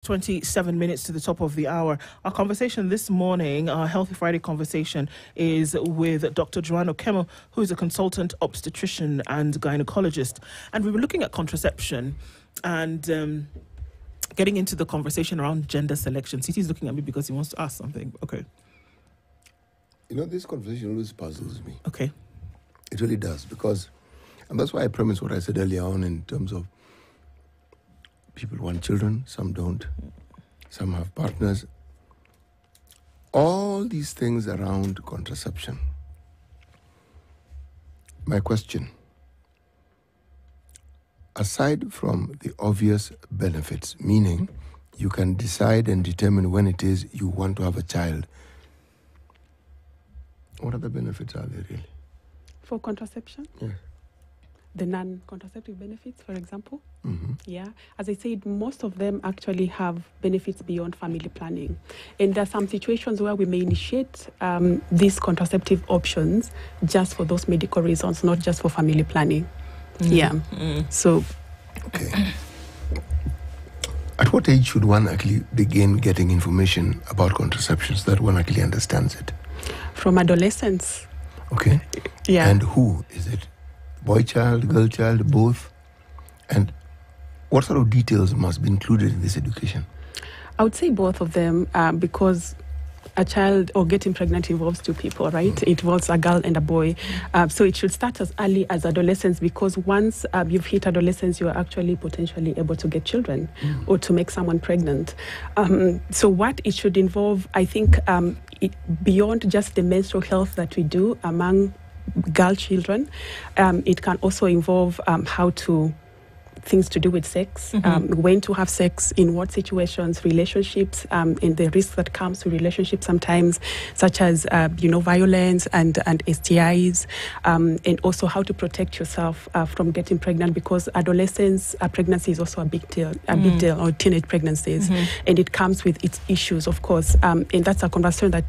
27 minutes to the top of the hour. Our conversation this morning, our Healthy Friday conversation, is with Dr. Joan Okemo, who is a consultant obstetrician and gynecologist. And we were looking at contraception and getting into the conversation around gender selection. Siti's looking at me because he wants to ask something. Okay. You know, this conversation always puzzles me. Okay. It really does, because, and that's why I premise what I said earlier on in terms of people want children, some don't, some have partners. All these things around contraception. My question, aside from the obvious benefits, meaning you can decide and determine when it is you want to have a child, what other benefits are there really? For contraception? Yes. The non-contraceptive benefits, for example. Mm-hmm. Yeah. As I said, most of them actually have benefits beyond family planning. And there are some situations where we may initiate these contraceptive options just for those medical reasons, not just for family planning. Mm-hmm. Yeah. Mm-hmm. So. Okay. At what age should one actually begin getting information about contraception so that one actually understands it? From adolescence. Okay. Yeah. And who is it? Boy child, girl child, both? And what sort of details must be included in this education? I would say both of them, because a child or getting pregnant involves two people, right? Mm. It involves a girl and a boy. So it should start as early as adolescence, because once you've hit adolescence, you are actually potentially able to get children or to make someone pregnant. So what it should involve, I think, beyond just the menstrual health that we do among girl children, it can also involve things to do with sex, when to have sex, in what situations, relationships, and the risk that comes to relationships sometimes, such as violence and STIs, and also how to protect yourself from getting pregnant, because adolescence pregnancy is also a big deal, or teenage pregnancies, and it comes with its issues, of course, and that's a conversation that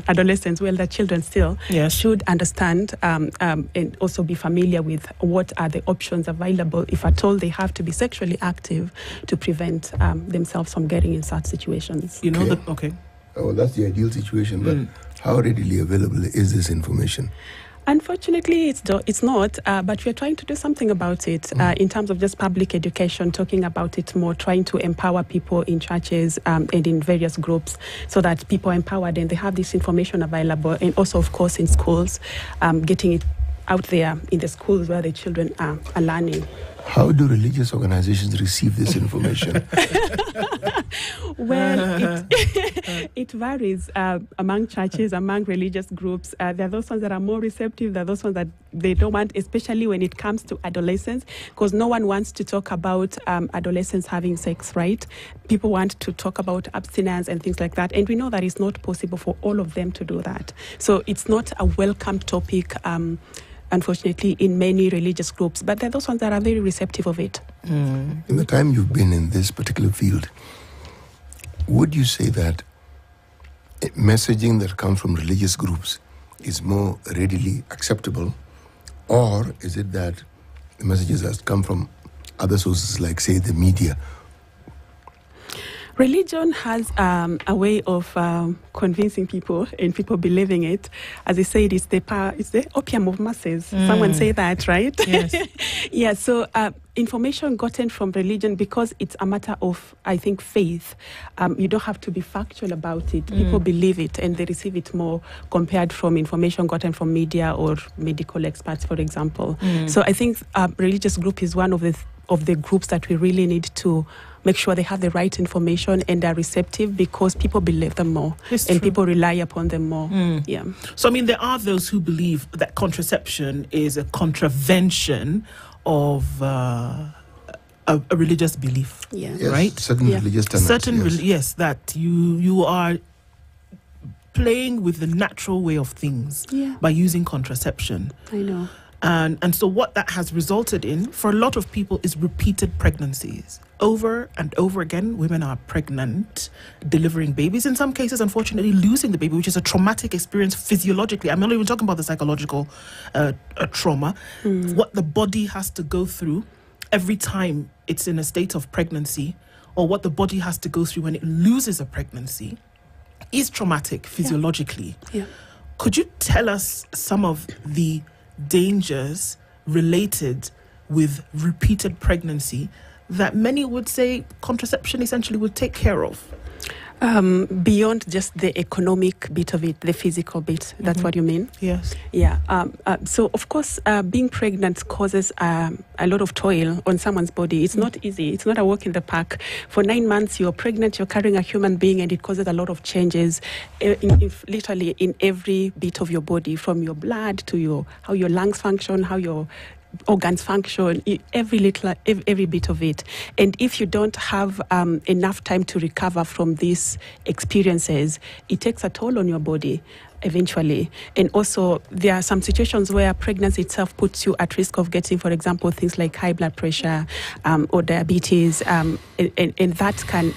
adolescents, well, they're children still, should understand, and also be familiar with what are the options available, if at all they have to be sexually active, to prevent themselves from getting in such situations. You know that, okay. Oh, that's the ideal situation, but how readily available is this information? Unfortunately, it's not, but we're trying to do something about it in terms of just public education, talking about it more, trying to empower people in churches and in various groups, so that people are empowered and they have this information available, and also, of course, in schools, getting it out there in the schools where the children are learning. How do religious organizations receive this information? Well, it varies among churches, among religious groups. There are those ones that are more receptive. There are those ones that they don't want, especially when it comes to adolescents, because no one wants to talk about adolescents having sex, right? People want to talk about abstinence and things like that. And we know that it's not possible for all of them to do that. So it's not a welcome topic, unfortunately, in many religious groups, but there are those ones that are very receptive of it. In the time you've been in this particular field, would you say that messaging that comes from religious groups is more readily acceptable, or is it that the messages that come from other sources, like, say, the media? Religion has a way of convincing people and people believing it. As I said, it's the opium of masses. Someone say that, right? Yes. Yeah, so information gotten from religion, because it's a matter of, I think, faith. You don't have to be factual about it. People believe it and they receive it more compared from information gotten from media or medical experts, for example. So I think religious group is one of the groups that we really need to make sure they have the right information and are receptive, because people believe them more and people rely upon them more. Yeah. So, I mean, there are those who believe that contraception is a contravention of a religious belief. Yeah. Yes, right? Certain religious tenets. Yes, that you are playing with the natural way of things by using contraception. I know. And so what that has resulted in, for a lot of people, is repeated pregnancies. Over and over again, women are pregnant, delivering babies. In some cases, unfortunately, losing the baby, which is a traumatic experience physiologically. I'm not even talking about the psychological trauma. What the body has to go through every time it's in a state of pregnancy or what the body has to go through when it loses a pregnancy is traumatic physiologically. Yeah. Could you tell us some of the dangers related with repeated pregnancy that many would say contraception essentially would take care of? Beyond just the economic bit of it, the physical bit, that's what you mean? Yes. Yeah. So, of course, being pregnant causes a lot of toil on someone's body. It's not easy. It's not a walk in the park. For 9 months, you're pregnant, you're carrying a human being, and it causes a lot of changes literally in every bit of your body, from your blood to how your lungs function, how your organs function, every bit of it. And if you don't have enough time to recover from these experiences, it takes a toll on your body eventually. And also, there are some situations where pregnancy itself puts you at risk of getting, for example, things like high blood pressure or diabetes, and that can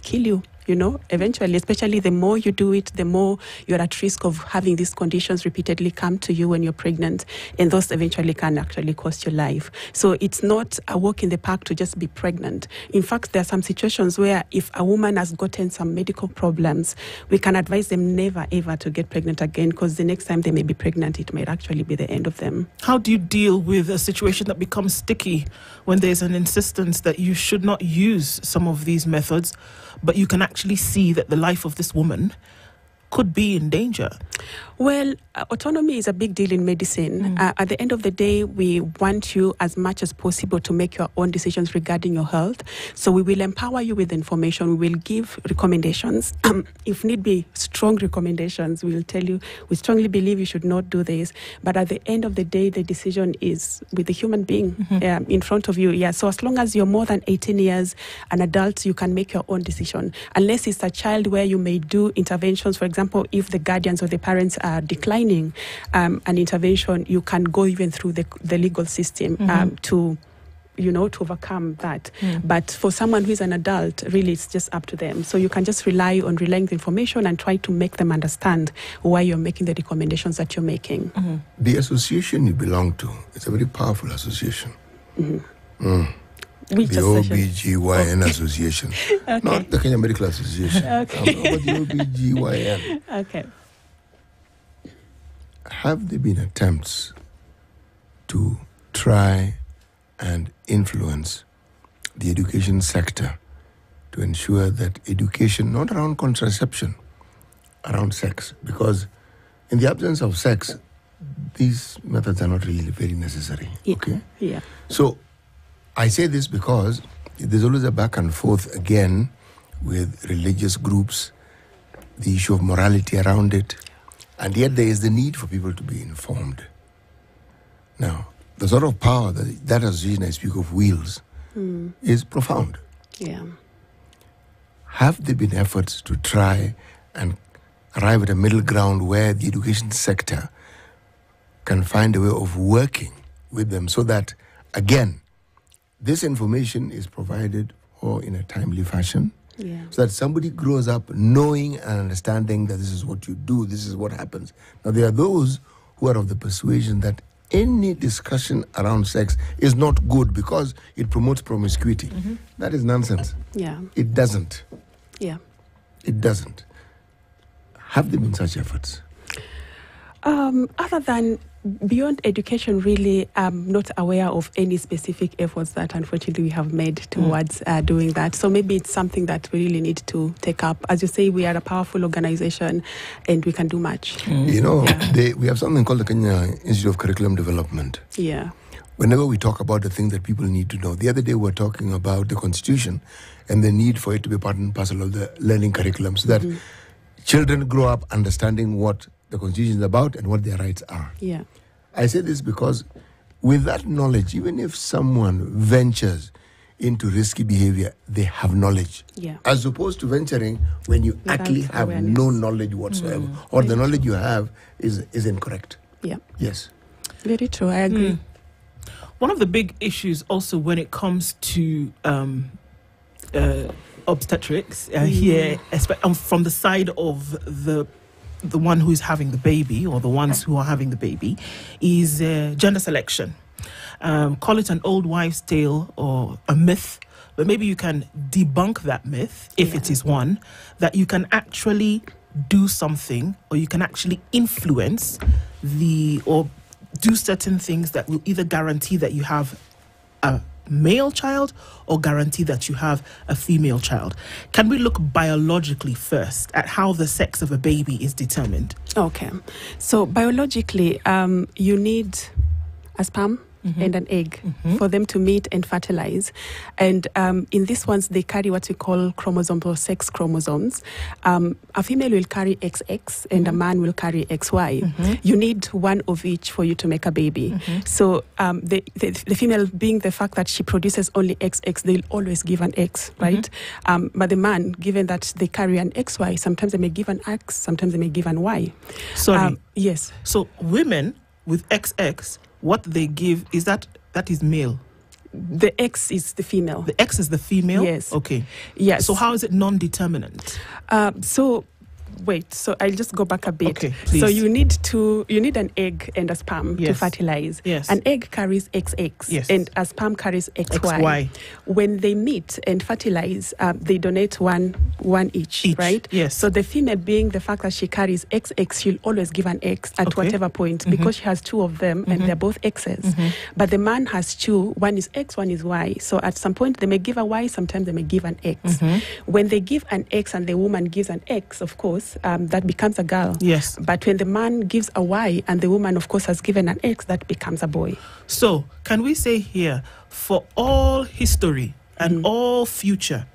kill you. Eventually, especially the more you do it, the more you're at risk of having these conditions repeatedly come to you when you're pregnant, and those eventually can actually cost your life. So it's not a walk in the park to just be pregnant. In fact, there are some situations where if a woman has gotten some medical problems, we can advise them never ever to get pregnant again, because the next time they may be pregnant, it might actually be the end of them. How do you deal with a situation that becomes sticky when there's an insistence that you should not use some of these methods, but you can actually see that the life of this woman could be in danger? Well, autonomy is a big deal in medicine. At the end of the day, we want you as much as possible to make your own decisions regarding your health. So we will empower you with information. We will give recommendations. If need be, strong recommendations. We will tell you, we strongly believe you should not do this. But at the end of the day, the decision is with the human being in front of you. Yeah. So as long as you're more than 18 years, an adult, you can make your own decision. Unless it's a child where you may do interventions. For example, if the guardians or the parents are declining an intervention, you can go even through the legal system to overcome that. But for someone who is an adult, really it's just up to them. So you can just rely on relaying the information and try to make them understand why you're making the recommendations that you're making. The association you belong to is a very powerful association. Which the OBGYN Association. Okay. Not the Kenya Medical Association. Okay. But the OBGYN. Okay. Have there been attempts to try and influence the education sector to ensure that education, not around contraception, around sex? Because in the absence of sex, these methods are not really very necessary. Yeah. Okay? Yeah. So I say this because there's always a back and forth again with religious groups, the issue of morality around it, and yet there is the need for people to be informed. Now, the sort of power that association I speak of wields is profound. Yeah. Have there been efforts to try and arrive at a middle ground where the education sector can find a way of working with them so that, again, this information is provided or in a timely fashion, so that somebody grows up knowing and understanding that this is what you do, this is what happens. Now, there are those who are of the persuasion that any discussion around sex is not good because it promotes promiscuity. That is nonsense. Yeah. It doesn't. Yeah. It doesn't. Have there been such efforts? Other than beyond education, really, I'm not aware of any specific efforts that unfortunately we have made towards doing that. So maybe it's something that we really need to take up. As you say, we are a powerful organization and we can do much. You know, we have something called the Kenya Institute of Curriculum Development. Yeah. Whenever we talk about the thing that people need to know, the other day we were talking about the Constitution and the need for it to be part and parcel of the learning curriculum so that children grow up understanding what the Constitution is about and what their rights are. Yeah. I say this because with that knowledge, even if someone ventures into risky behavior, they have knowledge. Yeah. As opposed to venturing when you Without actually have awareness. no knowledge whatsoever, or the knowledge you have is incorrect. Yeah. Yes. Very true. I agree. One of the big issues also when it comes to obstetrics here, from the side of the one who is having the baby or the ones who are having the baby, is gender selection. Call it an old wives' tale or a myth, but maybe you can debunk that myth, if it is one, that you can actually do something, or you can actually influence or do certain things that will either guarantee that you have a male child or guarantee that you have a female child. Can we look biologically first at how the sex of a baby is determined? Okay. So biologically, you need a sperm and an egg for them to meet and fertilize. And in these ones, they carry what we call chromosomes or sex chromosomes. A female will carry XX and a man will carry XY. You need one of each for you to make a baby. So the female, being the fact that she produces only XX, they'll always give an X, right? But the man, given that they carry an XY, sometimes they may give an X, sometimes they may give an Y. Sorry. Yes. So women with XX, what they give is that is male. The X is the female. The X is the female? Yes. Okay. Yes. So how is it non-determinant? So I'll just go back a bit. Okay, please. So you need an egg and a sperm to fertilize. Yes. An egg carries XX and a sperm carries XY. When they meet and fertilize, they donate one each, right? Yes. So the female, being the fact that she carries XX, she'll always give an X at whatever point because she has two of them and they're both X's. But the man has two, one is X, one is Y. So at some point they may give a Y, sometimes they may give an X. When they give an X and the woman gives an X, of course, that becomes a girl. Yes. But when the man gives a Y and the woman, of course, has given an X, that becomes a boy. So can we say here, for all history and all future,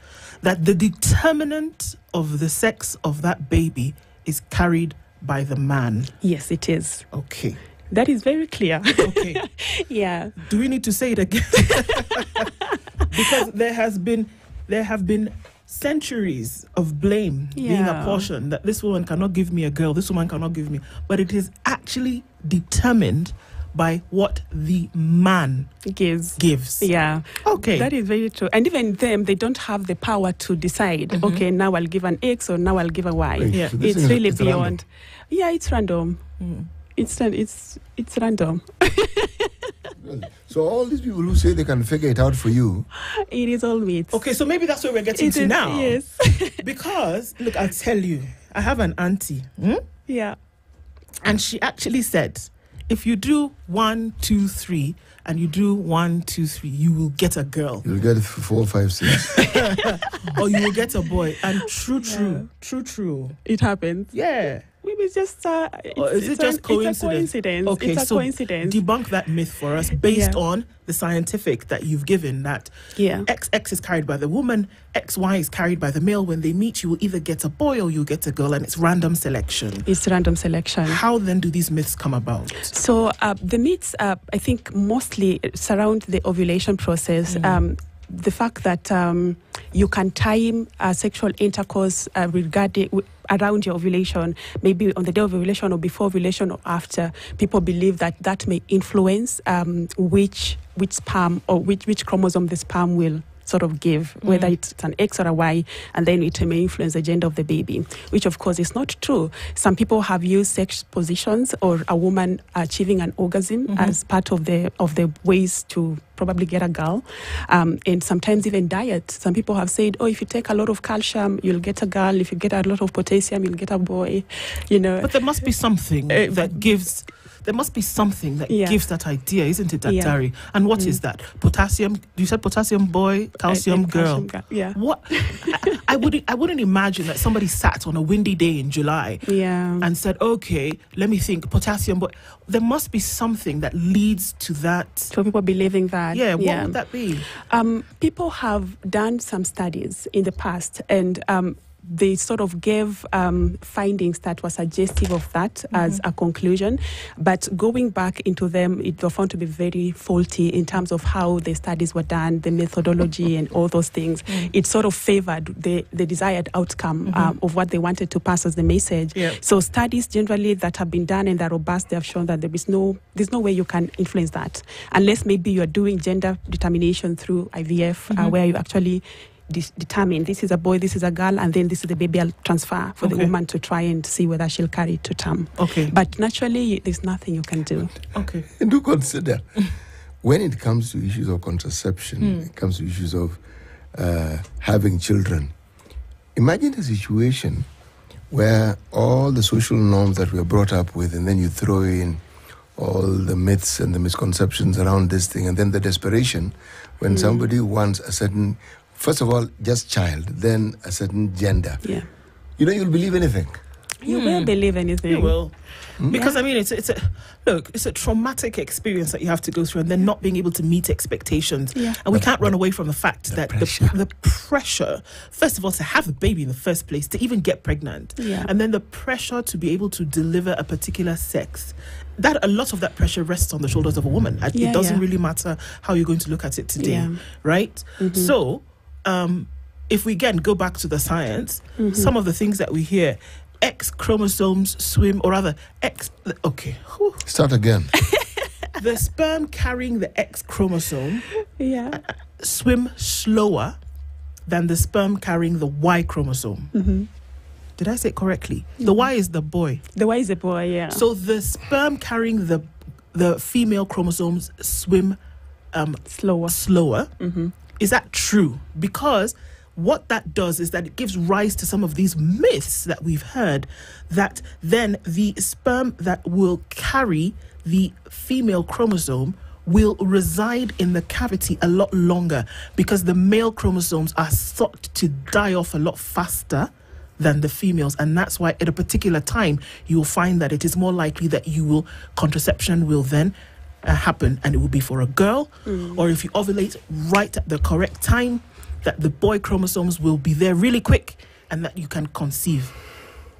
that the determinant of the sex of that baby is carried by the man? Yes, it is. Okay. That is very clear. Okay. Yeah. Do we need to say it again? Because there have been centuries of blame being apportioned that this woman cannot give me a girl, this woman cannot give me. But it is actually determined by what the man gives. Yeah. Okay. That is very true. And even them, they don't have the power to decide, okay, now I'll give an X or now I'll give a Y. Right. Yeah. So it's really beyond. Random. Yeah, it's random. It's random. So all these people who say they can figure it out for you, it is all myths. Okay, so maybe that's where we're getting to now. Yes. Because, look, I'll tell you, I have an auntie. Yeah. And she actually said, if you do 1, 2, 3, and you do 1, 2, 3, you will get a girl. you'll get 4, 5, 6. Or you will get a boy. And true. It happens. Yeah. Maybe it's just is it just coincidence? It's a coincidence. Okay, it's a coincidence. Debunk that myth for us based on the scientific that you've given, that XX is carried by the woman, XY is carried by the male. When they meet, you will either get a boy or you get a girl, and it's random selection. It's random selection. How then do these myths come about? So the myths, I think, mostly surround the ovulation process. The fact that you can time sexual intercourse around your ovulation, maybe on the day of ovulation or before ovulation or after. People believe that may influence which sperm or which chromosome the sperm will sort of give, whether it's an X or a Y, and then it may influence the gender of the baby, which of course is not true. Some people have used sex positions or a woman achieving an orgasm as part of the ways to probably get a girl, and sometimes even diet. Some people have said, if you take a lot of calcium, you'll get a girl. If you get a lot of potassium, you'll get a boy. But there must be something that gives. There must be something that gives that idea, isn't it, Daktari? And what is that? Potassium? You said potassium boy, calcium girl. Yeah. What? I wouldn't imagine that somebody sat on a windy day in July and said, okay, let me think, potassium boy. There must be something that leads to that. So people believing that. Yeah. What would that be? People have done some studies in the past, and they sort of gave findings that were suggestive of that as a conclusion. But going back into them, it was found to be very faulty in terms of how the studies were done, the methodology and all those things. It sort of favored the desired outcome of what they wanted to pass as the message. So studies generally that have been done and that are robust, they have shown that there's no way you can influence that, unless maybe you're doing gender determination through IVF, where you actually determine this is a boy, this is a girl, and then this is the baby I'll transfer for the woman to try and see whether she'll carry it to term. But naturally, there's nothing you can do. And do consider, when it comes to issues of contraception, it comes to issues of having children. Imagine a situation where all the social norms that we are brought up with, and then you throw in all the myths and the misconceptions around this thing, and then the desperation when somebody wants a certain, first of all, just child, then a certain gender. Yeah. You'll believe anything. You will believe anything. You will. Because, I mean, it's a traumatic experience that you have to go through, and then not being able to meet expectations. Yeah. And we can't run away from the fact that the pressure, first of all, to have the baby in the first place, to even get pregnant, and then the pressure to be able to deliver a particular sex, that a lot of that pressure rests on the shoulders of a woman. It doesn't really matter how you're going to look at it today, right? So, if we again go back to the science, some of the things that we hear, X chromosomes swim, or rather, Start again. The sperm carrying the X chromosome swim slower than the sperm carrying the Y chromosome. Did I say it correctly? The Y is the boy. The Y is the boy, yeah. So the sperm carrying the female chromosomes swim slower. Is that true? Because what that does is that it gives rise to some of these myths that we've heard, that then the sperm that will carry the female chromosome will reside in the cavity a lot longer, because the male chromosomes are thought to die off a lot faster than the females, and that's why at a particular time you will find that it is more likely that contraception will then happen, and it will be for a girl, or if you ovulate right at the correct time, that the boy chromosomes will be there really quick and that you can conceive.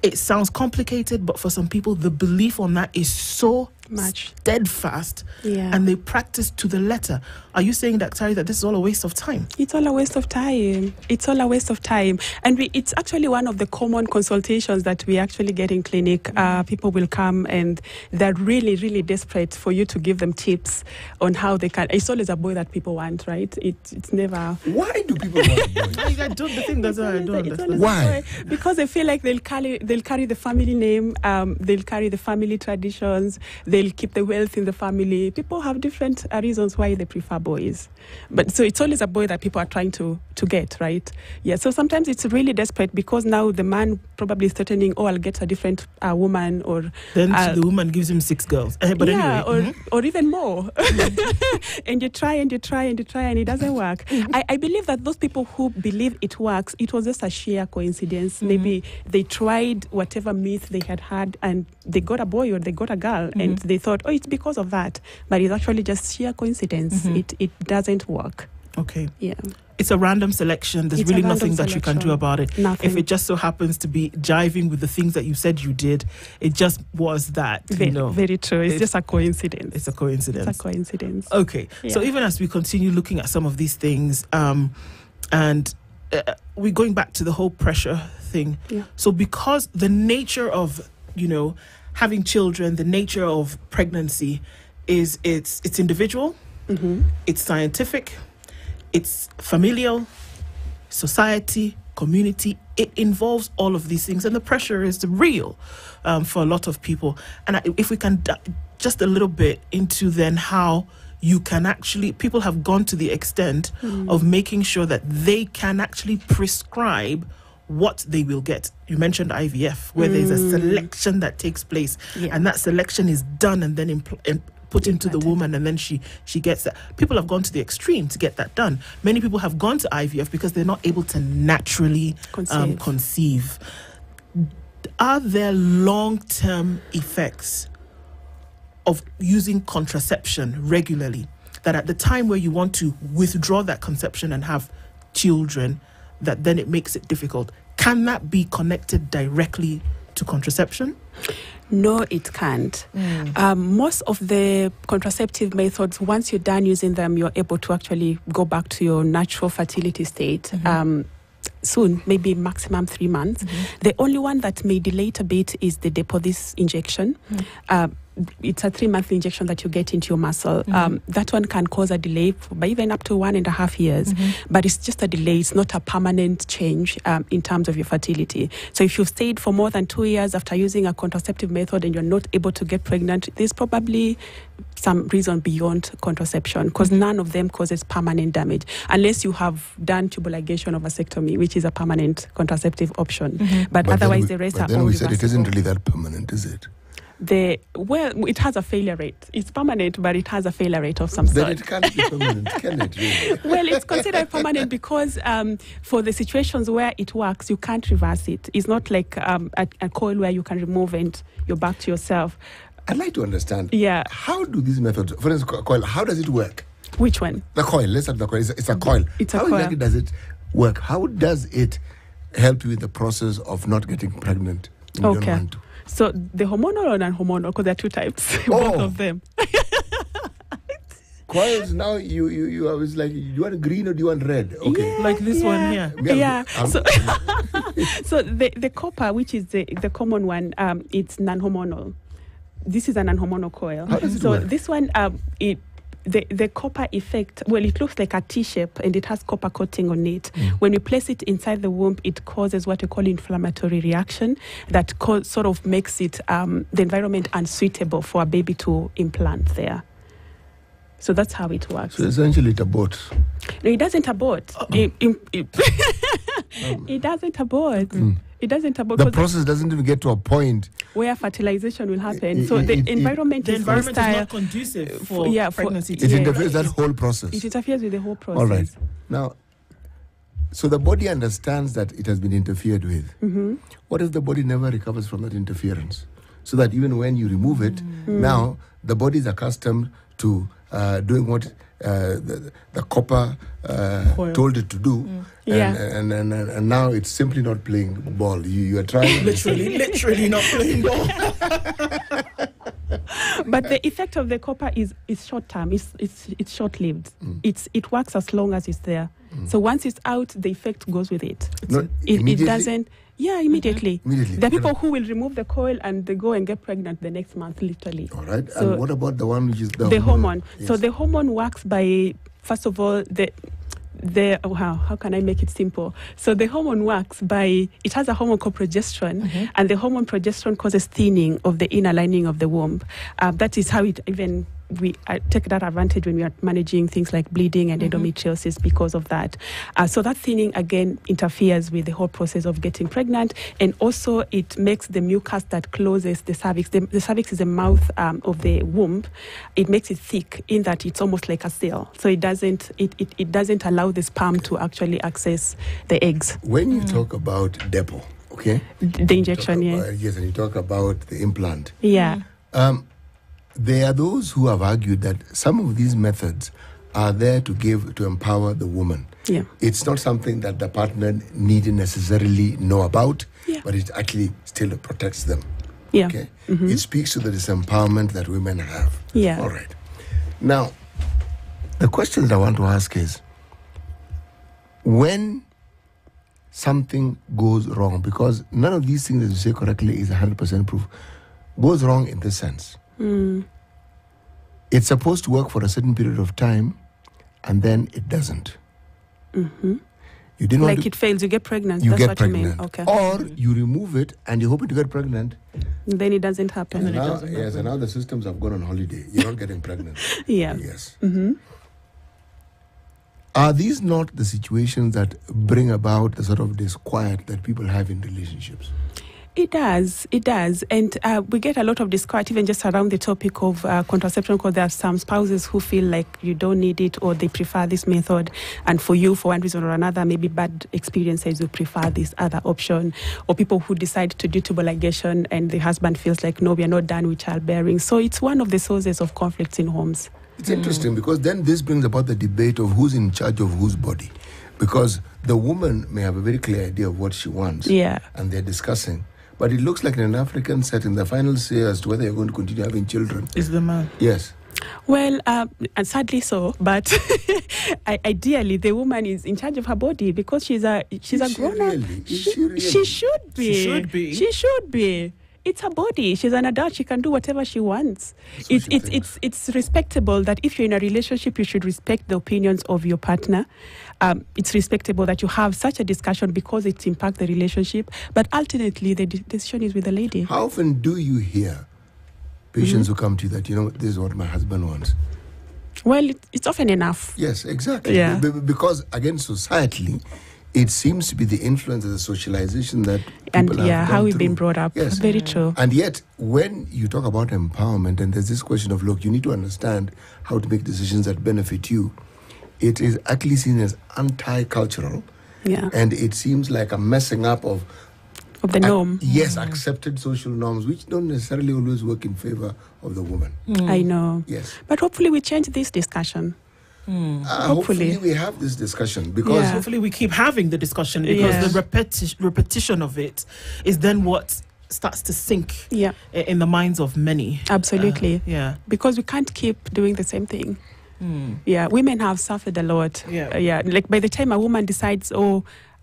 It sounds complicated, but for some people, the belief on that is so much steadfast, and they practice to the letter. Are you saying, Dr. that this is all a waste of time? It's all a waste of time. It's all a waste of time. And it's actually one of the common consultations that we actually get in clinic. People will come and they're really, really desperate for you to give them tips on how they can. It's always a boy that people want, right? It's never. Why do people want a boy? I don't understand. Why? Because they feel like they'll carry the family name, they'll carry the family traditions, they'll keep the wealth in the family. People have different reasons why they prefer boys. But so it's always a boy that people are trying to get, right? Yeah, so sometimes it's really desperate, because now the man probably is threatening, I'll get a different woman, or... Then the woman gives him 6 girls. But anyway. Or even more. And you try and it doesn't work. I believe that those people who believe it works, it was just a sheer coincidence. Maybe they tried whatever myth they had and they got a boy or they got a girl, and they thought, it's because of that. But it's actually just sheer coincidence. It doesn't work. Okay. Yeah. It's a random selection. There's really nothing that you can do about it. Nothing. If it just so happens to be jiving with the things that you said you did, it just was that. Very true. It's just a coincidence. It's a coincidence. It's a coincidence. Okay. Yeah. So even as we continue looking at some of these things, and we're going back to the whole pressure thing. Yeah. So because the nature of, having children, the nature of pregnancy is it's individual, it's scientific, it's familial, society, community. It involves all of these things, and the pressure is real for a lot of people. And if we can just a little bit into then how you can actually, people have gone to the extent of making sure that they can actually prescribe what they will get. You mentioned IVF, where there's a selection that takes place, and that selection is done and then put into the woman, and then she gets that. People have gone to the extreme to get that done. Many people have gone to IVF because they're not able to naturally conceive. Are there long-term effects of using contraception regularly, that at the time where you want to withdraw that conception and have children, that then it makes it difficult? Can that be connected directly to contraception? No, it can't. Most of the contraceptive methods, once you're done using them, you're able to actually go back to your natural fertility state. Soon, maybe maximum 3 months. The only one that may delay it a bit is the Depo-This injection. it's a 3-month injection that you get into your muscle. That one can cause a delay by even up to 1.5 years, but it's just a delay. It's not a permanent change in terms of your fertility. So if you've stayed for more than 2 years after using a contraceptive method and you're not able to get pregnant, there's probably some reason beyond contraception, because none of them causes permanent damage unless you have done tubal ligation or vasectomy, which is a permanent contraceptive option. But otherwise, the rest are all then we said it isn't reversible. really that permanent, is it? It has a failure rate. It's permanent, but it has a failure rate of some Then sort. it can't be permanent, can it? Really? Well, it's considered permanent because for the situations where it works, you can't reverse it. It's not like a coil where you can remove and you're back to yourself. I'd like to understand. Yeah. How do these methods, for instance, coil, how does it work? Which one? The coil, let's have the coil. It's a coil. It's a how coil. exactly does it work? How does it help you in the process of not getting pregnant when you don't want to? So the hormonal or non-hormonal, because there are 2 types, both of them. Coils, now you I was like, do you want green or do you want red? Okay. Like this one here. Yeah. So, so the copper, which is the common one, it's non-hormonal. This is a non-hormonal coil. How does it so work? this one, the copper effect, well, it looks like a T-shape and it has copper coating on it. When you place it inside the womb, it causes what we call inflammatory reaction that sort of makes it, the environment unsuitable for a baby to implant there. So that's how it works. So essentially it aborts. No, it doesn't abort. It doesn't abort. It doesn't abort. The process doesn't even get to a point Where fertilization will happen. So the environment The is environment is hostile. not conducive for pregnancy. it interferes that whole process. It interferes with the whole process. All right. Now, so the body understands that it has been interfered with. What if the body never recovers from that interference? So that even when you remove it, now the body is accustomed to doing what the copper told it to do, and now it's simply not playing ball. You are trying literally not playing ball. But the effect of the copper is short term. It's short lived. It works as long as it's there. So once it's out, the effect goes with it. It doesn't. Yeah, immediately. There are people who will remove the coil and they go and get pregnant the next month, literally. All right. So and what about the one which is the hormone? Yes. So the hormone works by, first of all, how can I make it simple? So the hormone works by, it has a hormone called progesterone, and the hormone progesterone causes thinning of the inner lining of the womb. That is how we take that advantage when we are managing things like bleeding and endometriosis because of that. So that thinning, again, interferes with the whole process of getting pregnant, and also it makes the mucus that closes the cervix. The cervix is the mouth of the womb. It makes it thick in that it's almost like a seal. So it doesn't allow the sperm to actually access the eggs. When you talk about depot, okay? The injection, Yes, and you talk about the implant. Yeah. There are those who have argued that some of these methods are there to empower the woman. Yeah. It's not something that the partner need necessarily know about, but it actually still protects them. Yeah. Okay? It speaks to the disempowerment that women have. Yeah. All right. Now, the question that I want to ask is, when something goes wrong, because none of these things, as you say correctly, is 100% proof, goes wrong in this sense. It's supposed to work for a certain period of time, and then it doesn't. You didn't want Like it fails, you get pregnant. you That's get what pregnant, you mean. Okay. or you remove it and you're hoping to get pregnant. Then it doesn't happen. And now, and now the systems have gone on holiday. You're not getting pregnant. Yeah. Yes. Are these not the situations that bring about the sort of disquiet that people have in relationships? It does. And we get a lot of disquiet even just around the topic of contraception, because there are some spouses who feel like you don't need it or they prefer this method. And for you, for one reason or another, maybe bad experiences, you prefer this other option. Or people who decide to do tubal ligation and the husband feels like, no, we are not done with childbearing. So it's one of the sources of conflicts in homes. It's interesting because then this brings about the debate of who's in charge of whose body. Because the woman may have a very clear idea of what she wants. Yeah. And they're discussing. But it looks like in an African setting, the final say as to whether you're going to continue having children is the man. Yes. Well, and sadly so, but ideally the woman is in charge of her body because she's a grown-up. Really? Is she really? She should be. She should be. She should be. it's her body. She's an adult. She can do whatever she wants. It's respectable that if you're in a relationship, you should respect the opinions of your partner. It's respectable that you have such a discussion because it impacts the relationship. But ultimately, the decision is with the lady. How often do you hear patients who come to you that, this is what my husband wants? Well, it's often enough. Yes, exactly. Yeah. Because, again, societally, it seems to be the influence of the socialization that people have how we've through. been brought up. Yes. Very true. And yet, when you talk about empowerment, and there's this question of, look, you need to understand how to make decisions that benefit you, it is actually seen as anti-cultural. Yeah. And it seems like a messing up of the norm. Yes, accepted social norms, which don't necessarily always work in favor of the woman. I know. Yes. But hopefully we change this discussion. Hopefully we have this discussion because hopefully we keep having the discussion because the repetition of it is then what starts to sink in the minds of many. Absolutely. Because we can't keep doing the same thing. Women have suffered a lot. Like by the time a woman decides,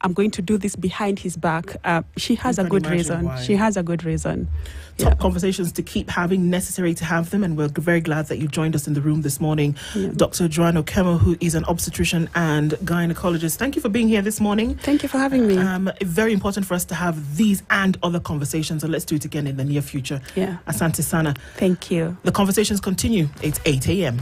I'm going to do this behind his back, she has a good reason. Why. She has a good reason. Top conversations to keep having, necessary to have them, and we're very glad that you joined us in the room this morning. Dr. Joan Okemo, who is an obstetrician and gynecologist. Thank you for being here this morning. Thank you for having me. Very important for us to have these and other conversations, and let's do it again in the near future. Yeah. Asante Sana. Thank you. The conversations continue. It's 8 a.m.